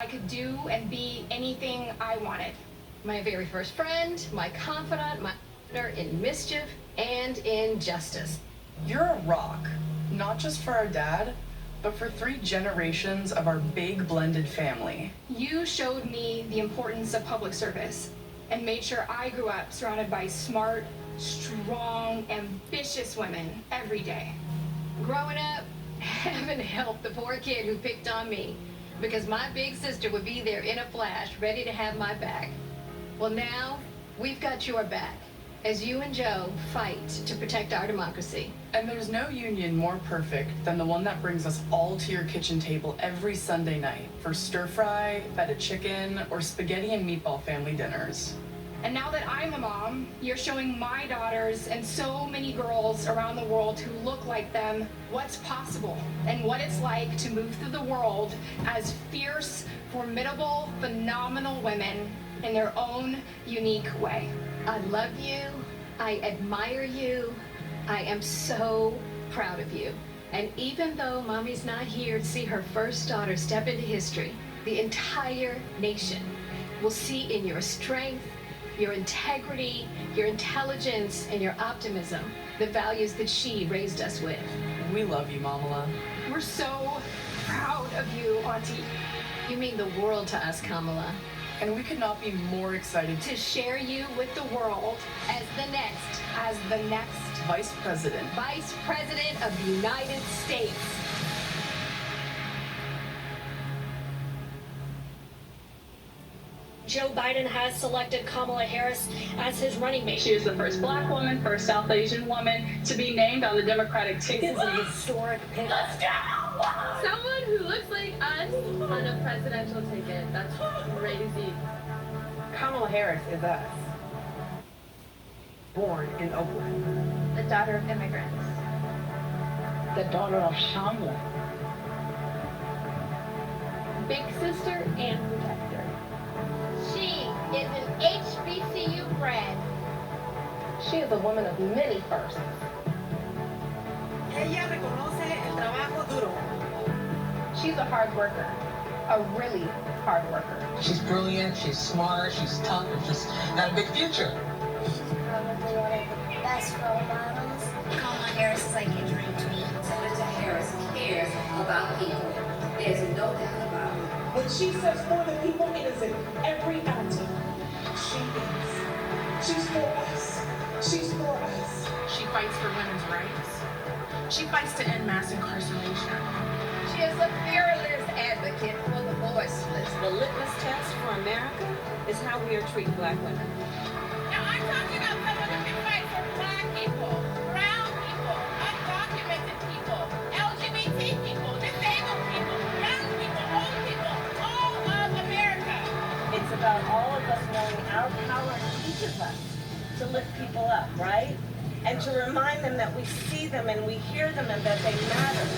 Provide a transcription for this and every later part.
I could do and be anything I wanted. My very first friend, my confidant, my partner in mischief and in justice. You're a rock, not just for our dad, but for 3 generations of our big blended family. You showed me the importance of public service and made sure I grew up surrounded by smart, strong, ambitious women every day. Growing up, heaven help the poor kid who picked on me, because my big sister would be there in a flash, ready to have my back. Well, now we've got your back as you and Joe fight to protect our democracy. And there's no union more perfect than the one that brings us all to your kitchen table every Sunday night for stir fry, feta chicken, or spaghetti and meatball family dinners. And now that I'm a mom, you're showing my daughters and so many girls around the world who look like them what's possible and what it's like to move through the world as fierce, formidable, phenomenal women in their own unique way. I love you. I admire you. I am so proud of you. And even though Mommy's not here to see her first daughter step into history, the entire nation will see in your strength, your integrity, your intelligence, and your optimism, the values that she raised us with. We love you, Kamala. We're so proud of you, Auntie. You mean the world to us, Kamala. And we could not be more excited To share you with the world as the next Vice President. Vice President of the United States. Joe Biden has selected Kamala Harris as his running mate. She is the first Black woman, first South Asian woman to be named on the Democratic ticket. This is a historic pick. Someone who looks like us on a presidential ticket. That's crazy. Kamala Harris is us. Born in Oakland. The daughter of immigrants. The daughter of Shamla. Big sister and protector. She is an HBCU grad. She is a woman of many firsts. Ella reconoce el trabajo duro. She's a hard worker. A really hard worker. She's brilliant, she's smart, she's tough, and she's got a big future. She's probably one of the best role models. Kamala Harris is like a dream to me. Senator Harris cares about people. There's no doubt about it. When she says for the people, it is in every ounce of her. She is. She's for us. She's for us. She fights for women's rights. She fights to end mass incarceration. She is a fearless advocate for the voiceless. The litmus test for America is how we are treating Black women. Now I'm talking about someone who can fight for Black people, brown people, undocumented people, LGBT people, disabled people, young people, old people, all of America. It's about all of us knowing our power in each of us to lift people up, right? And to remind them that we see them and we hear them and that they matter.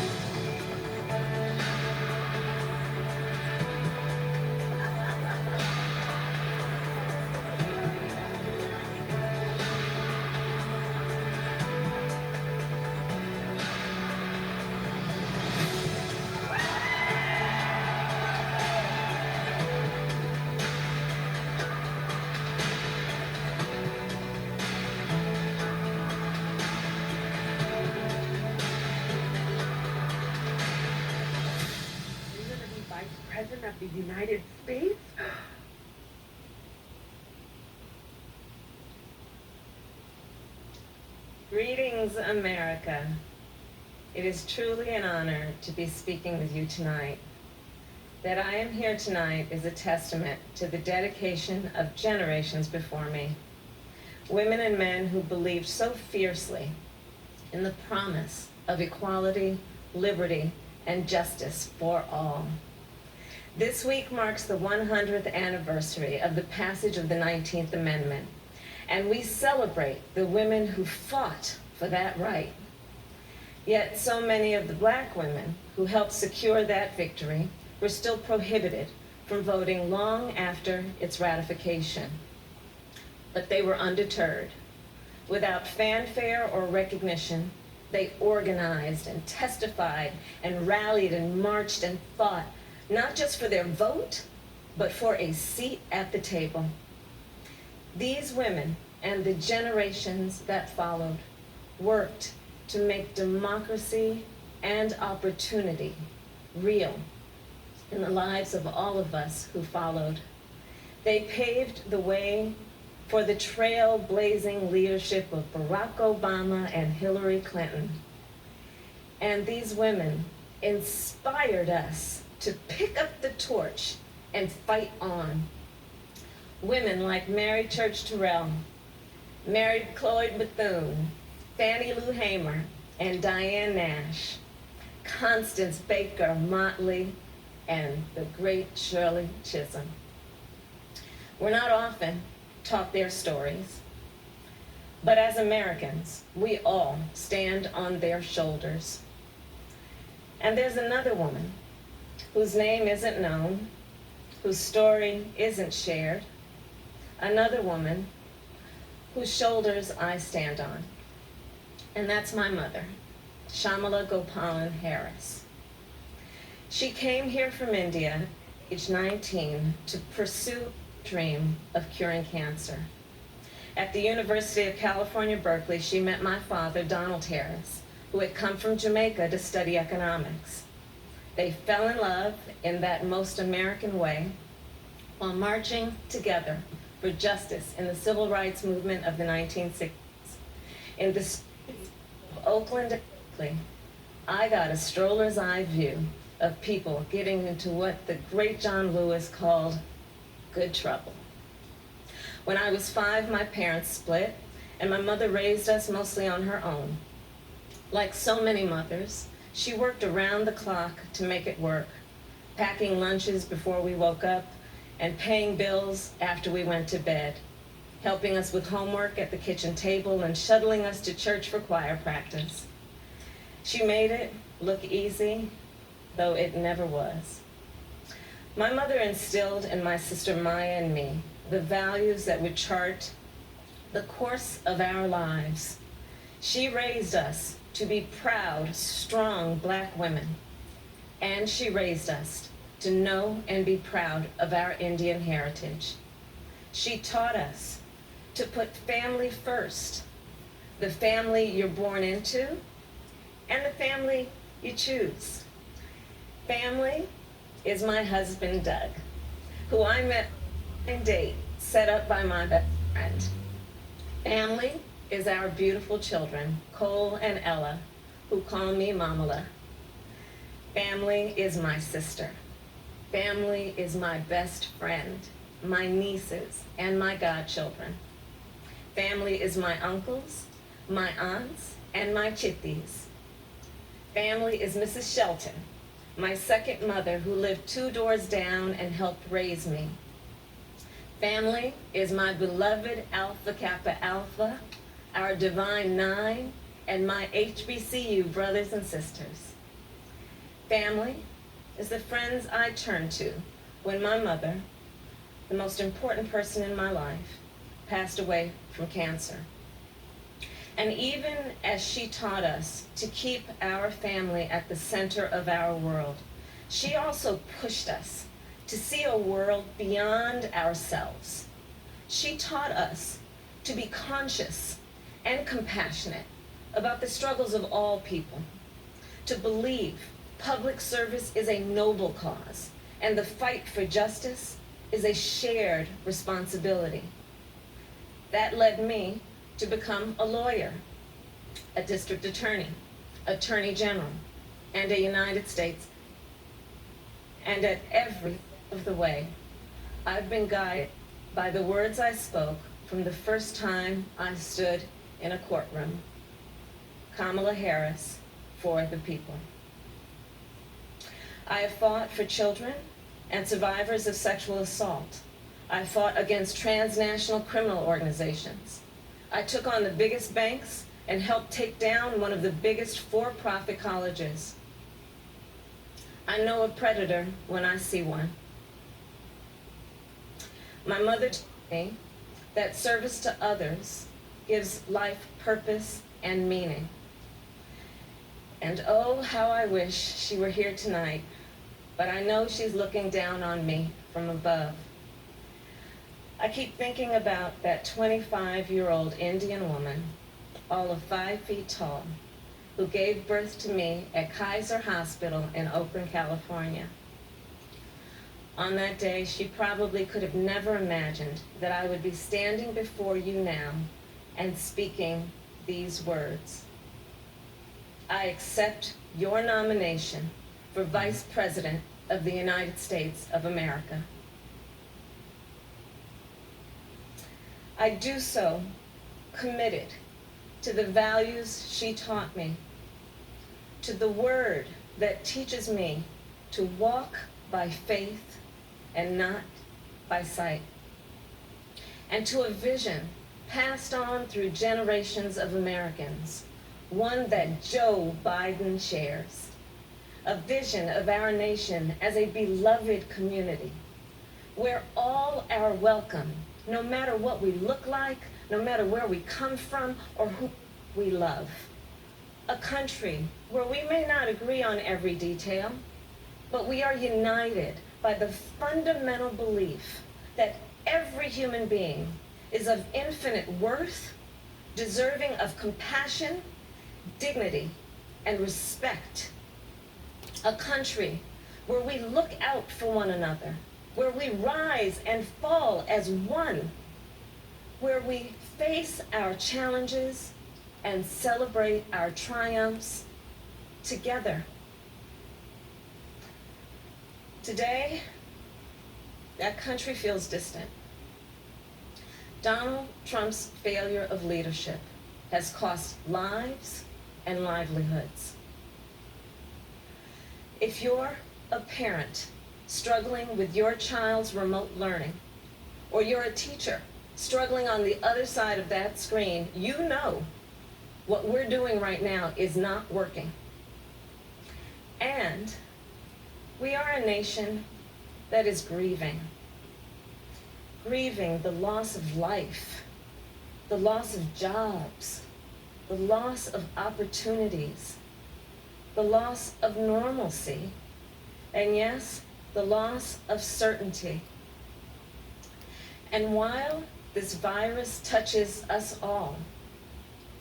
President of the United States? Greetings, America. It is truly an honor to be speaking with you tonight. That I am here tonight is a testament to the dedication of generations before me. Women and men who believed so fiercely in the promise of equality, liberty, and justice for all. This week marks the 100th anniversary of the passage of the 19th Amendment, and we celebrate the women who fought for that right. Yet so many of the Black women who helped secure that victory were still prohibited from voting long after its ratification. But they were undeterred. Without fanfare or recognition, they organized and testified and rallied and marched and fought, not just for their vote, but for a seat at the table. These women and the generations that followed worked to make democracy and opportunity real in the lives of all of us who followed. They paved the way for the trailblazing leadership of Barack Obama and Hillary Clinton. And these women inspired us to pick up the torch and fight on. Women like Mary Church Terrell, Mary Cloyd Bethune, Fannie Lou Hamer, and Diane Nash, Constance Baker Motley, and the great Shirley Chisholm. We're not often taught their stories, but as Americans, we all stand on their shoulders. And there's another woman whose name isn't known, whose story isn't shared, another woman whose shoulders I stand on, and that's my mother, Kamala Harris. She came here from India, age 19, to pursue a dream of curing cancer. At the University of California, Berkeley, she met my father, Donald Harris, who had come from Jamaica to study economics. They fell in love in that most American way while marching together for justice in the civil rights movement of the 1960s. In the streets of Oakland and Berkeley, I got a stroller's eye view of people getting into what the great John Lewis called good trouble. When I was 5, my parents split, and my mother raised us mostly on her own. Like so many mothers, she worked around the clock to make it work, packing lunches before we woke up and paying bills after we went to bed, helping us with homework at the kitchen table and shuttling us to church for choir practice. She made it look easy, though it never was. My mother instilled in my sister Maya and me the values that would chart the course of our lives. She raised us to be proud, strong Black women, and she raised us to know and be proud of our Indian heritage. She taught us to put family first, the family you're born into and the family you choose. Family is my husband, Doug, who I met on a date set up by my best friend. Family is our beautiful children, Cole and Ella, who call me Mamala. Family is my sister. Family is my best friend, my nieces, and my godchildren. Family is my uncles, my aunts, and my chitties. Family is Mrs. Shelton, my second mother who lived 2 doors down and helped raise me. Family is my beloved Alpha Kappa Alpha, our Divine Nine, and my HBCU brothers and sisters. Family is the friends I turn to when my mother, the most important person in my life, passed away from cancer. And even as she taught us to keep our family at the center of our world, she also pushed us to see a world beyond ourselves. She taught us to be conscious and compassionate about the struggles of all people, to believe public service is a noble cause and the fight for justice is a shared responsibility. That led me to become a lawyer, a district attorney, attorney general, and a United States. And at every of the way, I've been guided by the words I spoke from the first time I stood in a courtroom. Kamala Harris, for the people. I have fought for children and survivors of sexual assault. I fought against transnational criminal organizations. I took on the biggest banks and helped take down one of the biggest for-profit colleges. I know a predator when I see one. My mother told me that service to others gives life purpose and meaning. And oh, how I wish she were here tonight. but I know she's looking down on me from above. I keep thinking about that 25-year-old Indian woman, all of 5 feet tall, who gave birth to me at Kaiser Hospital in Oakland, California. On that day, she probably could have never imagined that I would be standing before you now and speaking these words. I accept your nomination for Vice President of the United States of America. I do so committed to the values she taught me, to the word that teaches me to walk by faith and not by sight, and to a vision passed on through generations of Americans, one that Joe Biden shares, a vision of our nation as a beloved community, where all are welcome, no matter what we look like, no matter where we come from or who we love. A country where we may not agree on every detail, but we are united by the fundamental belief that every human being is of infinite worth, deserving of compassion, dignity, and respect. A country where we look out for one another, where we rise and fall as one, where we face our challenges and celebrate our triumphs together. Today, that country feels distant. Donald Trump's failure of leadership has cost lives and livelihoods. If you're a parent struggling with your child's remote learning, or you're a teacher struggling on the other side of that screen, you know what we're doing right now is not working. And we are a nation that is grieving the loss of life, the loss of jobs, the loss of opportunities, the loss of normalcy, and yes, the loss of certainty. And while this virus touches us all,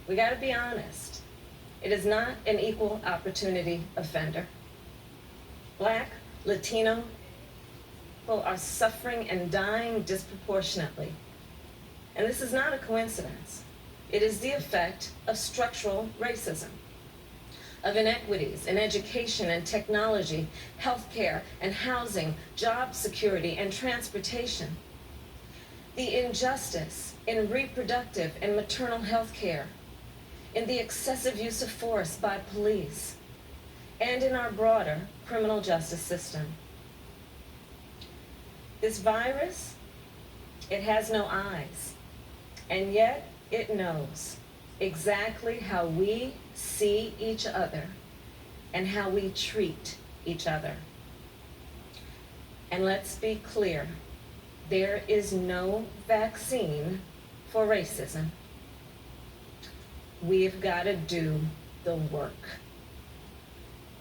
we gotta be honest, it is not an equal opportunity offender. Black, Latino people are suffering and dying disproportionately. And this is not a coincidence. It is the effect of structural racism, of inequities in education and technology, healthcare and housing, job security and transportation, the injustice in reproductive and maternal health care, in the excessive use of force by police, and in our broader criminal justice system. This virus, it has no eyes, and yet it knows exactly how we see each other and how we treat each other. And let's be clear, there is no vaccine for racism. We've got to do the work.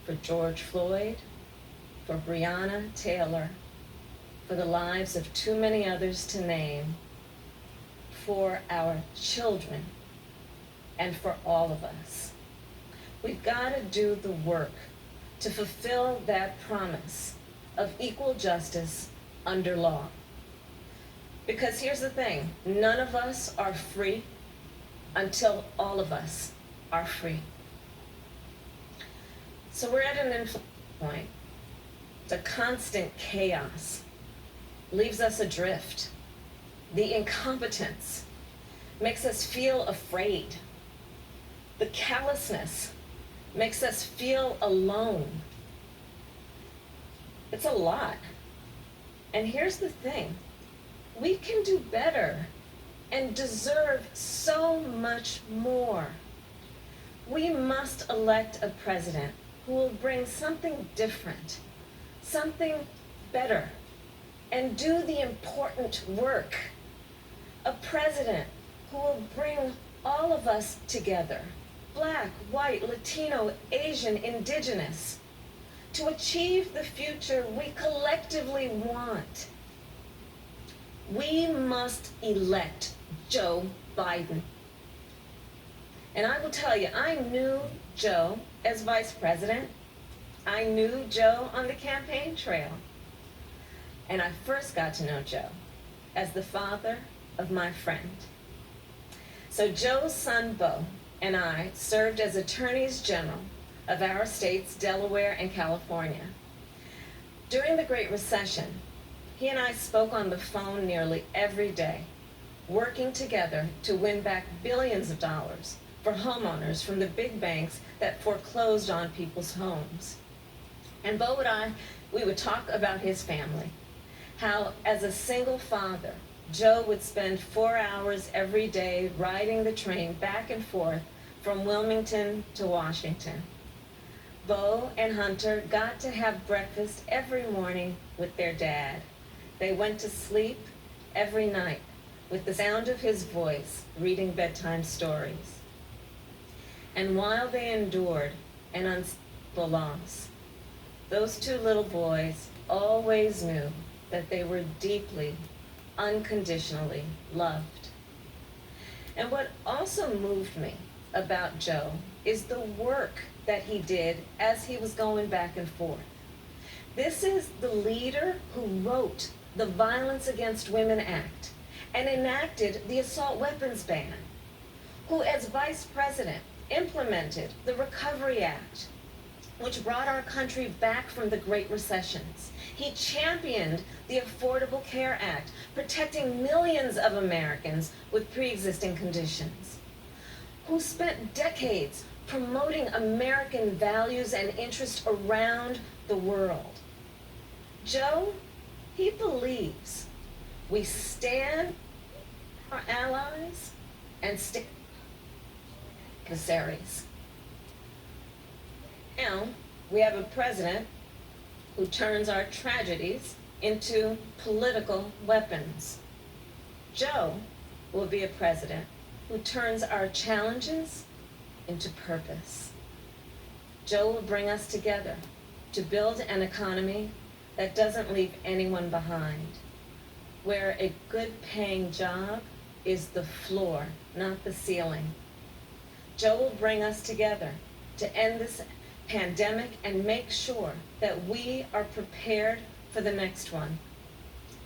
For George Floyd, for Breonna Taylor, for the lives of too many others to name, for our children, and for all of us. We've got to do the work to fulfill that promise of equal justice under law. Because here's the thing, none of us are free until all of us are free. So we're at an inflection point. The constant chaos leaves us adrift. The incompetence makes us feel afraid. The callousness makes us feel alone. It's a lot. And here's the thing, we can do better and deserve so much more. We must elect a president who will bring something different, something better, and do the important work. A president who will bring all of us together, Black, white, Latino, Asian, Indigenous, to achieve the future we collectively want. We must elect Joe Biden. And I will tell you, I knew Joe as vice president. I knew Joe on the campaign trail. And I first got to know Joe as the father of my friend. So Joe's son, Bo, and I served as attorneys general of our states, Delaware and California. During the Great Recession, he and I spoke on the phone nearly every day, working together to win back billions of dollars for homeowners from the big banks that foreclosed on people's homes. And Bo and I, we would talk about his family, how as a single father, Joe would spend 4 hours every day riding the train back and forth from Wilmington to Washington. Bo and Hunter got to have breakfast every morning with their dad. They went to sleep every night with the sound of his voice reading bedtime stories. And while they endured an unspeakable loss, those two little boys always knew that they were deeply, unconditionally loved. And what also moved me about Joe is the work that he did as he was going back and forth. This is the leader who wrote the Violence Against Women Act and enacted the assault weapons ban, who as vice president implemented the Recovery Act, which brought our country back from the Great Recessions. He championed the Affordable Care Act, protecting millions of Americans with pre-existing conditions, who spent decades promoting American values and interests around the world. Joe, he believes we stand our allies and stick adversaries. Now, we have a president who turns our tragedies into political weapons. Joe will be a president who turns our challenges into purpose. Joe will bring us together to build an economy that doesn't leave anyone behind, where a good-paying job is the floor, not the ceiling. Joe will bring us together to end this pandemic and make sure that we are prepared for the next one.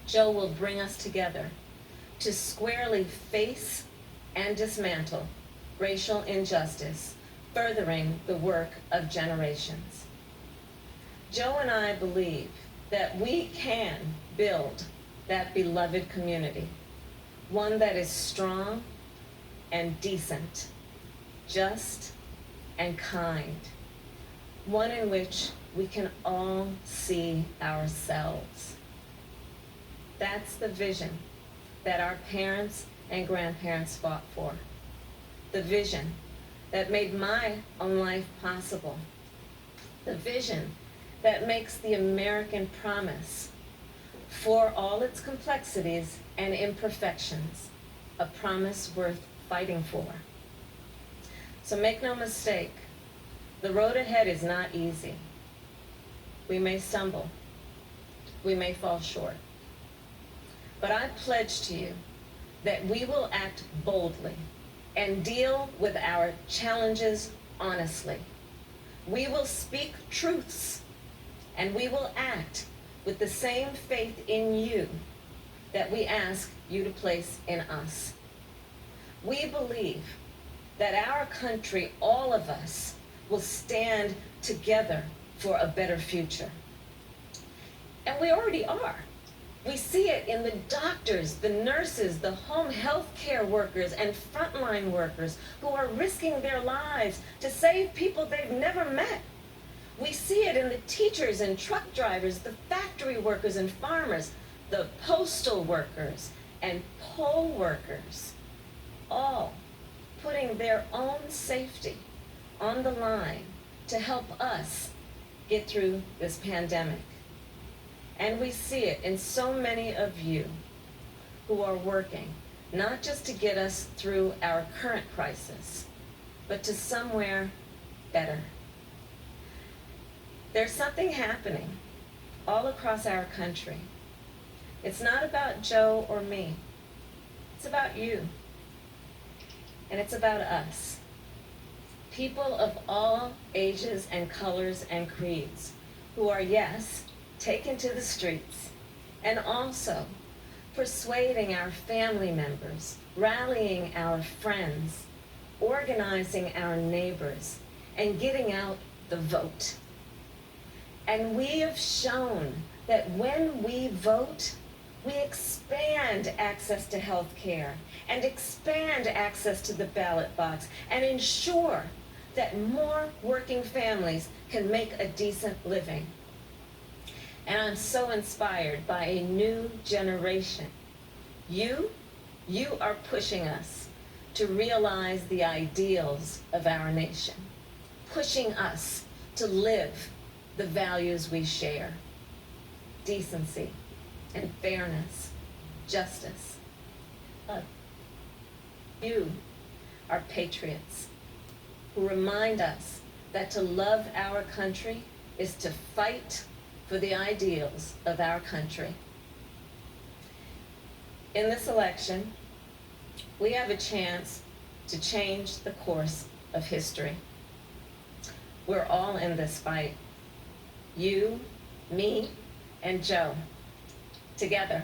Joe will bring us together to squarely face and dismantle racial injustice, furthering the work of generations. Joe and I believe that we can build that beloved community, one that is strong and decent, just and kind, one in which we can all see ourselves. That's the vision that our parents and grandparents fought for. The vision that made my own life possible. The vision that makes the American promise, for all its complexities and imperfections, a promise worth fighting for. So make no mistake, the road ahead is not easy. We may stumble. We may fall short. But I pledge to you that we will act boldly and deal with our challenges honestly. We will speak truths, and we will act with the same faith in you that we ask you to place in us. We believe that our country, all of us, will stand together for a better future. And we already are. We see it in the doctors, the nurses, the home health care workers, and frontline workers who are risking their lives to save people they've never met. We see it in the teachers and truck drivers, the factory workers and farmers, the postal workers and poll workers, all putting their own safety on the line to help us get through this pandemic. And we see it in so many of you who are working, not just to get us through our current crisis, but to somewhere better. There's something happening all across our country. It's not about Joe or me. It's about you. And it's about us. People of all ages and colors and creeds who are, yes, taken to the streets, and also persuading our family members, rallying our friends, organizing our neighbors, and getting out the vote. And we have shown that when we vote, we expand access to health care and expand access to the ballot box and ensure that more working families can make a decent living. And I'm so inspired by a new generation. You are pushing us to realize the ideals of our nation, pushing us to live the values we share: decency and fairness, justice. You are patriots who remind us that to love our country is to fight for the ideals of our country. In this election, we have a chance to change the course of history. We're all in this fight. You, me, and Joe, together.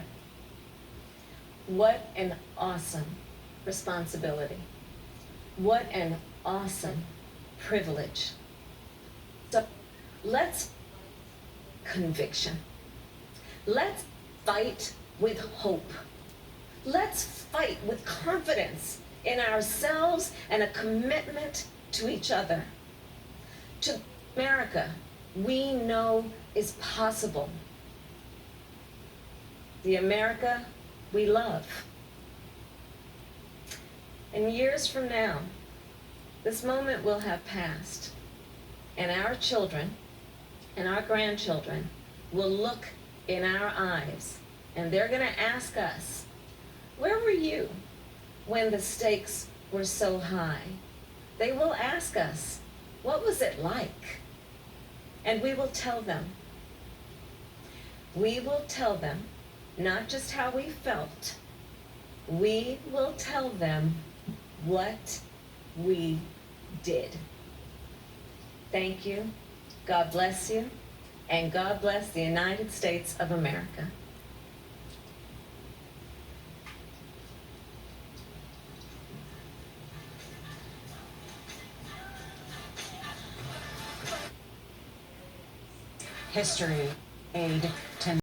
What an awesome responsibility. What an awesome privilege. So let's conviction. Let's fight with hope. Let's fight with confidence in ourselves and a commitment to each other. To America we know is possible. The America we love. And years from now, this moment will have passed, and our children and our grandchildren will look in our eyes, and they're going to ask us, where were you when the stakes were so high? They will ask us, what was it like? And we will tell them. We will tell them not just how we felt. We will tell them what we did. Thank you. God bless you. And God bless the United States of America. History made